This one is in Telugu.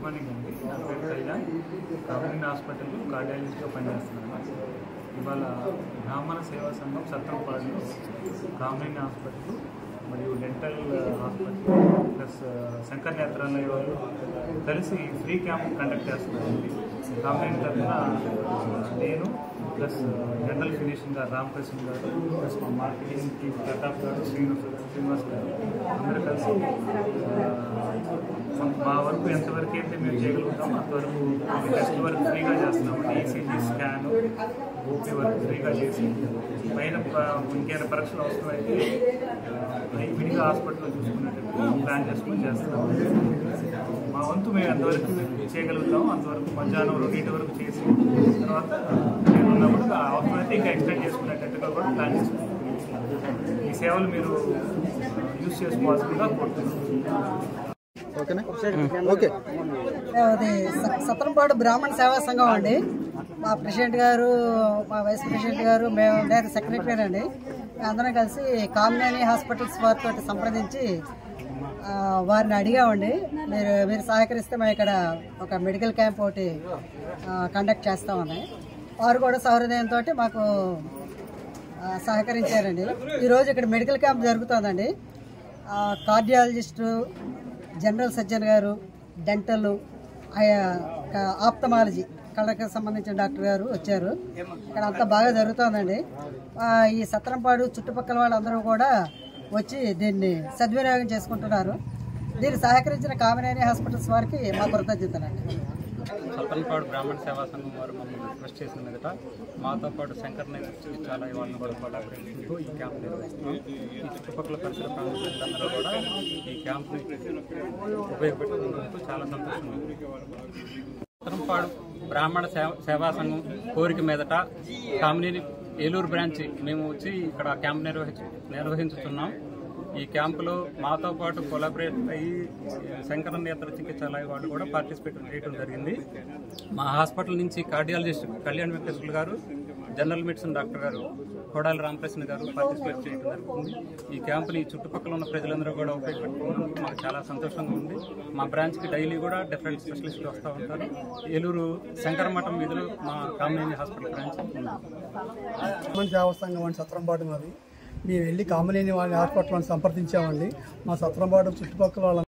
మార్నింగ్ అండి. నా పేరు కళ్యాణ్. కామినేని హాస్పిటల్లో కార్డియాలజిస్ట్గా పనిచేస్తున్నాను. ఇవాళ బ్రాహ్మణ సేవా సంఘం సత్రంపాడులో కామినేని హాస్పిటల్ మరియు dental hospital plus Shankar Netralaya వాళ్ళు కలిసి ఫ్రీ క్యాంప్ కండక్ట్ చేస్తున్నారండి. కామినేని తరఫున నేను ప్లస్ జనరల్ ఫిజిషియన్ గారు రామకృష్ణ గారు ప్లస్ మా మార్కెటింగ్ టీమ్ ప్రతాప్ గారు శ్రీనివాస్ గారు అందరూ కలిసి మా వరకు ఎంతవరకు అయితే మేము చేయగలుగుతామో అంతవరకు టెస్ట్ వరకు ఫ్రీగా చేస్తున్నామండి. ఈసీజీ స్కాన్ ఓపీ వరకు ఫ్రీగా చేసి పైన ఇంకేమైనా పరీక్షలు అవసరమైతే విడిగా హాస్పిటల్లో చూసుకునేటట్టు ప్లాన్ చేసుకుని చేస్తున్నాము. మా వంతు మేము ఎంతవరకు చేయగలుగుతామో అంతవరకు మధ్యాహ్నం 2 వరకు చేసి తర్వాత నేను ఉన్నప్పుడు అవసరమైతే ఇంకా ఎక్స్టెండ్ చేసుకునేటట్టుగా కూడా ప్లాన్ చేసుకుంటాం. ఈ సేవలు మీరు యూజ్ చేసుకోవాల్సిందిగా కోరుతున్నాం. అది సత్రంపాడు బ్రాహ్మణ సేవా సంఘం అండి. మా ప్రెసిడెంట్ గారు, మా వైస్ ప్రెసిడెంట్ గారు, నేను సెక్రటరీ అండి. అందరం కలిసి కామినేని హాస్పిటల్స్ వారితో సంప్రదించి వారిని అడిగామండి. మీరు సహకరిస్తే మేము ఇక్కడ ఒక మెడికల్ క్యాంప్ ఒకటి కండక్ట్ చేస్తామని. వారు కూడా సహృదయంతో మాకు సహకరించారండి. ఈరోజు ఇక్కడ మెడికల్ క్యాంప్ జరుగుతుందండి. కార్డియాలజిస్టు, జనరల్ సర్జన్ గారు, డెంటల్, ఆప్థమాలజీ కళ్ళకి సంబంధించిన డాక్టర్ గారు వచ్చారు. ఇక్కడ అంతా బాగా జరుగుతుందండి. ఈ సత్రంపాడు చుట్టుపక్కల వాళ్ళందరూ కూడా వచ్చి దీన్ని సద్వినియోగం చేసుకుంటున్నారు. దీన్ని సహకరించిన కామినేని హాస్పిటల్స్ వారికి మా కృతజ్ఞతలండి. సత్రంపాడు బ్రాహ్మణ సేవా సంఘం వారు మమ్మల్ని రిక్వెస్ట్ చేసిన మీదట మాతో పాటు శంకర్ చికిత్సాలయ వాళ్ళని కూడా కొలాబరేషన్తో ఈ క్యాంప్ నిర్వహిస్తున్నాం. ఈ చుట్టుపక్కల పరిసర ప్రాంతాలందరూ కూడా ఈ క్యాంప్ని ఉపయోగపెట్టుకున్నందుకు చాలా సంతోషంగా ఉంది. సత్రంపాడు బ్రాహ్మణ సేవా సంఘం కోరిక మీదట కామినేని ఏలూరు బ్రాంచ్ మేము వచ్చి ఇక్కడ క్యాంప్ నిర్వహించుతున్నాం. ఈ క్యాంపులో మాతో పాటు కొలాబరేట్ అయ్యి శంకర నేత్ర చికిత్సాలయ వాళ్ళు కూడా పార్టిసిపేట్ చేయడం జరిగింది. మా హాస్పిటల్ నుంచి కార్డియాలజిస్ట్ కళ్యాణ్ వెంకటేశ్వర గారు, జనరల్ మెడిసిన్ డాక్టర్ గారు కొడాలి రామకృష్ణ గారు పార్టిసిపేట్ చేయడం జరుగుతుంది. ఈ క్యాంపుని చుట్టుపక్కల ఉన్న ప్రజలందరూ కూడా ఉపయోగపెట్టుకున్నందుకు మాకు చాలా సంతోషంగా ఉంది. మా బ్రాంచ్కి డైలీ కూడా డిఫరెంట్ స్పెషలిస్టులు వస్తూ ఉంటారు. ఏలూరు శంకరమఠం వీధిలో మా కామినేని హాస్పిటల్ బ్రాంచ్ ఉంది. దేవస్థానం అండి సత్రంపాడు మాది. మేము వెళ్ళి కామినేని వాళ్ళ హాస్పిటల్ని సంప్రదించామండి. మా సత్రంపాడు చుట్టుపక్కల వాళ్ళ